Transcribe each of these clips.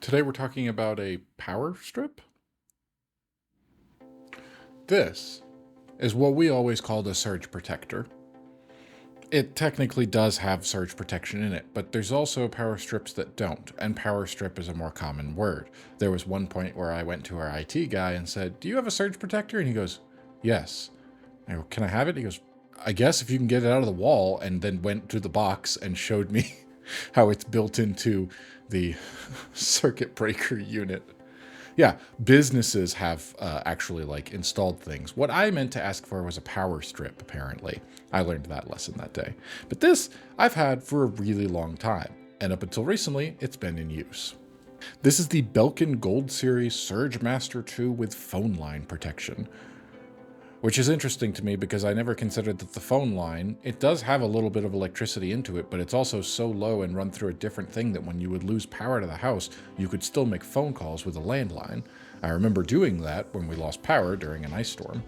Today we're talking about a power strip. This is what we always called a surge protector. It technically does have surge protection in it, but there's also power strips that don't, and power strip is a more common word. There was one point where I went to our IT guy and said, "Do you have a surge protector?" And he goes, "Yes." I go, "Can I have it?" He goes, "I guess if you can get it out of the wall," and then went to the box and showed me how it's built into the circuit breaker unit. Yeah, businesses have actually installed things. What I meant to ask for was a power strip, apparently. I learned that lesson that day. But this I've had for a really long time, and up until recently, it's been in use. This is the Belkin Gold Series Surge Master 2 with phone line protection, which is interesting to me because I never considered that the phone line, it does have a little bit of electricity into it, but it's also so low and run through a different thing that when you would lose power to the house, you could still make phone calls with a landline. I remember doing that when we lost power during an ice storm.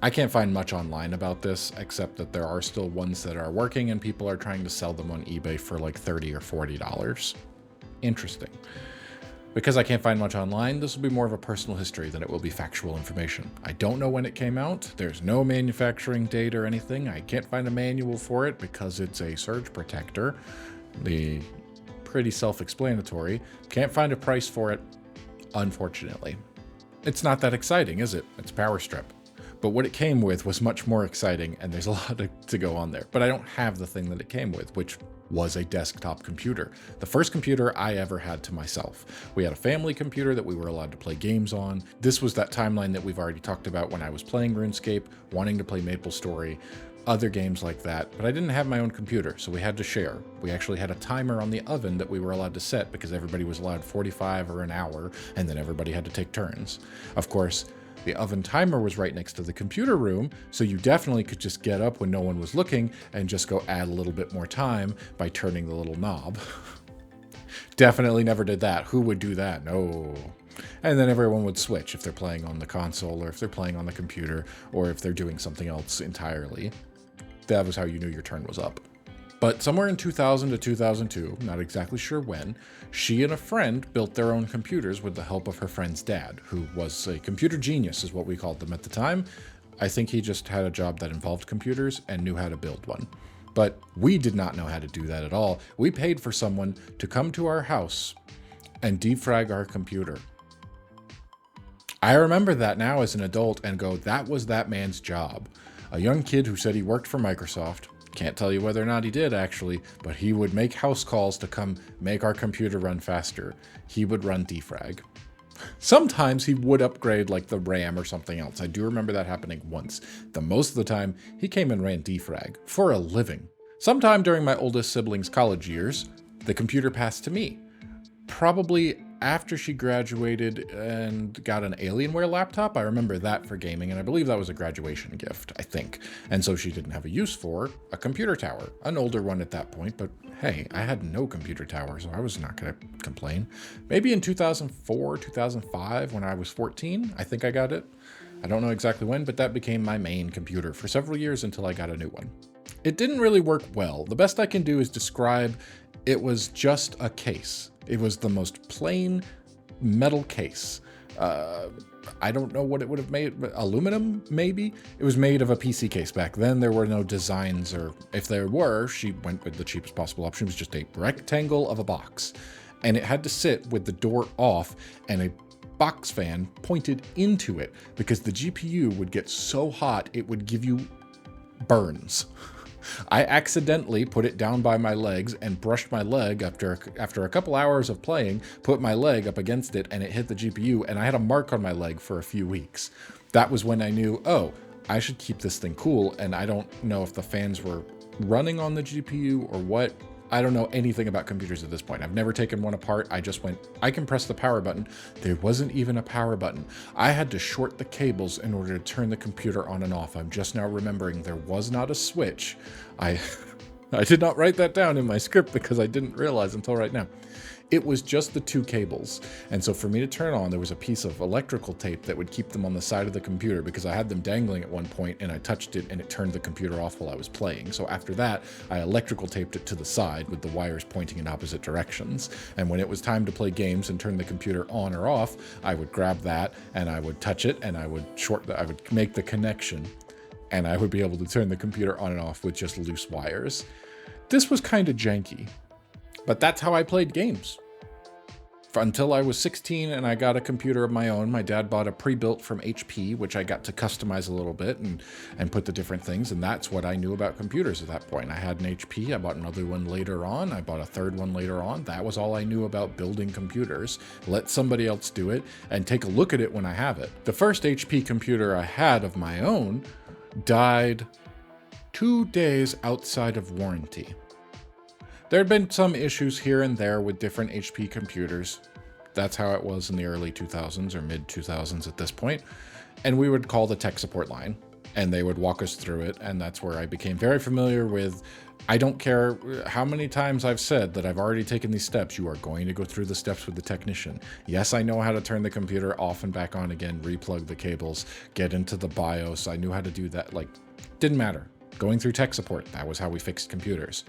I can't find much online about this, except that there are still ones that are working and people are trying to sell them on eBay for like $30 or $40. Interesting. Because I can't find much online, this will be more of a personal history than it will be factual information. I don't know when it came out. There's no manufacturing date or anything. I can't find a manual for it because it's a surge protector. The pretty self-explanatory. Can't find a price for it, unfortunately. It's not that exciting, is it? It's a power strip. But what it came with was much more exciting, and there's a lot to go on there. But I don't have the thing that it came with, which was a desktop computer. The first computer I ever had to myself. We had a family computer that we were allowed to play games on. This was that timeline that we've already talked about when I was playing RuneScape, wanting to play MapleStory, other games like that, but I didn't have my own computer, so we had to share. We actually had a timer on the oven that we were allowed to set because everybody was allowed 45 or an hour, and then everybody had to take turns. Of course, the oven timer was right next to the computer room, so you definitely could just get up when no one was looking and just go add a little bit more time by turning the little knob. Definitely never did that. Who would do that? No. And then everyone would switch if they're playing on the console or if they're playing on the computer or if they're doing something else entirely. That was how you knew your turn was up. But somewhere in 2000 to 2002, not exactly sure when, she and a friend built their own computers with the help of her friend's dad, who was a computer genius, is what we called them at the time. I think he just had a job that involved computers and knew how to build one. But we did not know how to do that at all. We paid for someone to come to our house and defrag our computer. I remember that now as an adult and go, that was that man's job. A young kid who said he worked for Microsoft. Can't tell you whether or not he did, actually, but he would make house calls to come make our computer run faster. He would run defrag. Sometimes he would upgrade like the RAM or something else. I do remember that happening once. The most of the time, he came and ran defrag for a living. Sometime during my oldest sibling's college years, the computer passed to me. Probably after she graduated and got an Alienware laptop. I remember that for gaming, and I believe that was a graduation gift, I think. And so she didn't have a use for a computer tower, an older one at that point, but hey, I had no computer tower, so I was not going to complain. Maybe in 2004, 2005, when I was 14, I think I got it. I don't know exactly when, but that became my main computer for several years until I got a new one. It didn't really work well. The best I can do is describe it was just a case. It was the most plain metal case. I don't know what it would have made. Aluminum, maybe? It was made of a PC case back then. There were no designs, or if there were, she went with the cheapest possible option. It was just a rectangle of a box. And it had to sit with the door off and a box fan pointed into it because the GPU would get so hot it would give you burns. I accidentally put it down by my legs and brushed my leg after a couple hours of playing, put my leg up against it and it hit the GPU and I had a mark on my leg for a few weeks. That was when I knew, oh, I should keep this thing cool, and I don't know if the fans were running on the GPU or what. I don't know anything about computers at this point. I've never taken one apart. I just went, I can press the power button. There wasn't even a power button. I had to short the cables in order to turn the computer on and off. I'm just now remembering there was not a switch. I did not write that down in my script because I didn't realize until right now. It was just the 2 cables. And so for me to turn on, there was a piece of electrical tape that would keep them on the side of the computer because I had them dangling at one point and I touched it and it turned the computer off while I was playing. So after that, I electrical taped it to the side with the wires pointing in opposite directions. And when it was time to play games and turn the computer on or off, I would grab that and I would touch it and I would make the connection and I would be able to turn the computer on and off with just loose wires. This was kind of janky, but that's how I played games. Until I was 16 and I got a computer of my own. My dad bought a pre-built from HP, which I got to customize a little bit and put the different things. And that's what I knew about computers at that point. I had an HP. I bought another one later on. I bought a third one later on. That was all I knew about building computers. Let somebody else do it and take a look at it when I have it. The first HP computer I had of my own died 2 days outside of warranty. There had been some issues here and there with different HP computers. That's how it was in the early 2000s or mid 2000s at this point. And we would call the tech support line and they would walk us through it. And that's where I became very familiar with, I don't care how many times I've said that I've already taken these steps, you are going to go through the steps with the technician. Yes, I know how to turn the computer off and back on again, replug the cables, get into the BIOS. I knew how to do that. Like, didn't matter. Going through tech support, that was how we fixed computers.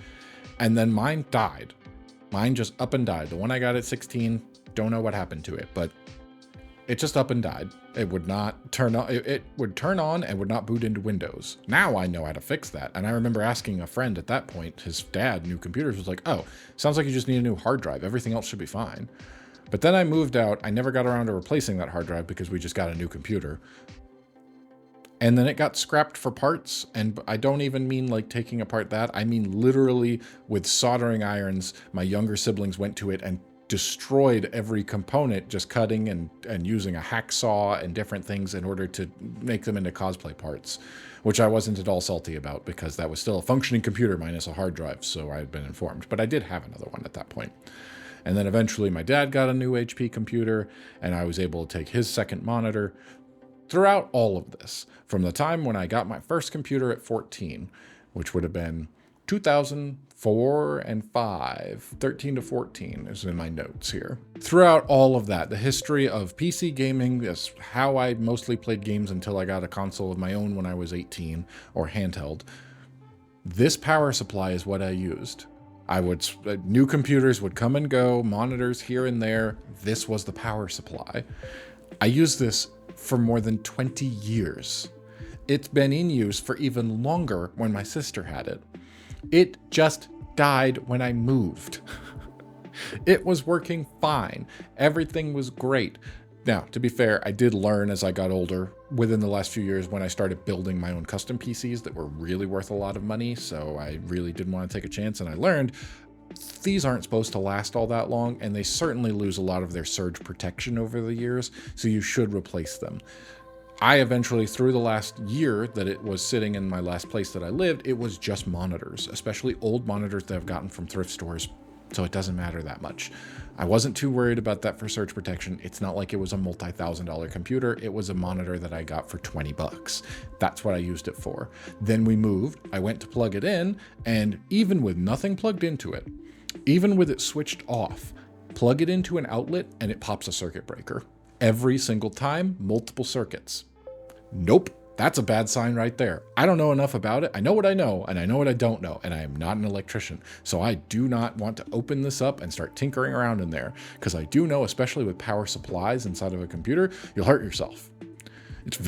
And then mine died. Mine just up and died. The one I got at 16, don't know what happened to it, but it just up and died. It would not turn on. It would turn on and would not boot into Windows. Now I know how to fix that. And I remember asking a friend at that point, his dad knew computers, was like, oh, sounds like you just need a new hard drive. Everything else should be fine. But then I moved out. I never got around to replacing that hard drive because we just got a new computer. And then it got scrapped for parts, and I don't even mean like taking apart that. I mean literally with soldering irons, my younger siblings went to it and destroyed every component, just cutting and using a hacksaw and different things in order to make them into cosplay parts, which I wasn't at all salty about because that was still a functioning computer minus a hard drive, so I had been informed. But I did have another one at that point. And then eventually my dad got a new HP computer, and I was able to take his second monitor. Throughout all of this, from the time when I got my first computer at 14, which would have been 2004 and 5, 13 to 14 is in my notes here. Throughout all of that, the history of PC gaming is how I mostly played games until I got a console of my own when I was 18, or handheld. This power supply is what I used. New computers would come and go, monitors here and there. This was the power supply. I used this for more than 20 years. It's been in use for even longer when my sister had it. It just died when I moved. It was working fine. Everything was great. Now, to be fair, I did learn as I got older within the last few years when I started building my own custom PCs that were really worth a lot of money. So I really didn't want to take a chance, and I learned these aren't supposed to last all that long, and they certainly lose a lot of their surge protection over the years, so you should replace them. I eventually, through the last year that it was sitting in my last place that I lived, it was just monitors, especially old monitors that I've gotten from thrift stores, so it doesn't matter that much. I wasn't too worried about that for surge protection. It's not like it was a multi-$1,000 computer. It was a monitor that I got for $20. That's what I used it for. Then we moved. I went to plug it in, and even with nothing plugged into it, even with it switched off, plug it into an outlet and it pops a circuit breaker. Every single time, multiple circuits. Nope. That's a bad sign right there. I don't know enough about it. I know what I know, and I know what I don't know, and I am not an electrician. So I do not want to open this up and start tinkering around in there, because I do know, especially with power supplies inside of a computer, you'll hurt yourself. It's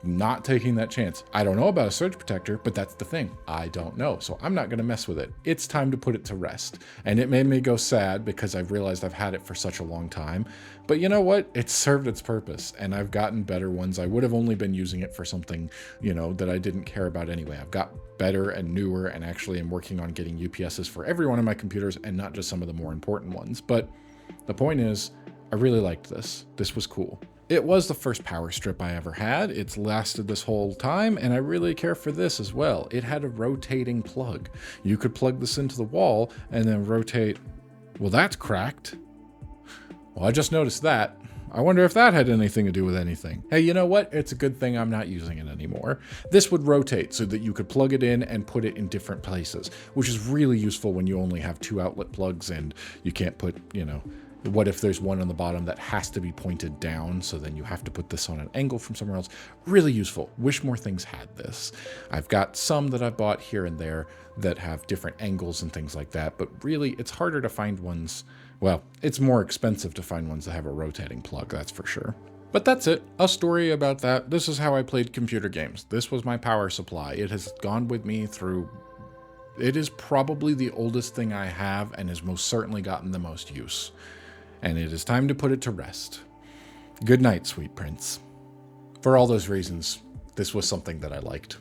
not taking that chance. I don't know about a surge protector, but that's the thing. I don't know, so I'm not going to mess with it. It's time to put it to rest. And it made me go sad because I've realized I've had it for such a long time. But you know what? It served its purpose, and I've gotten better ones. I would have only been using it for something, that I didn't care about anyway. I've got better and newer, and actually am working on getting UPSs for every one of my computers and not just some of the more important ones. But the point is, I really liked this. This was cool. It was the first power strip I ever had. It's lasted this whole time, and I really care for this as well. It had a rotating plug. You could plug this into the wall and then rotate. Well, that's cracked. Well, I just noticed that. I wonder if that had anything to do with anything. Hey, you know what? It's a good thing I'm not using it anymore. This would rotate so that you could plug it in and put it in different places, which is really useful when you only have 2 outlet plugs and you can't put, what if there's one on the bottom that has to be pointed down, so then you have to put this on an angle from somewhere else. Really useful. Wish more things had this. I've got some that I bought here and there that have different angles and things like that, but really it's harder to find ones. Well, it's more expensive to find ones that have a rotating plug, that's for sure. But that's it. A story about that. This is how I played computer games. This was my power supply. It has gone with me through... It is probably the oldest thing I have and has most certainly gotten the most use. And it is time to put it to rest. Good night, sweet prince. For all those reasons, this was something that I liked.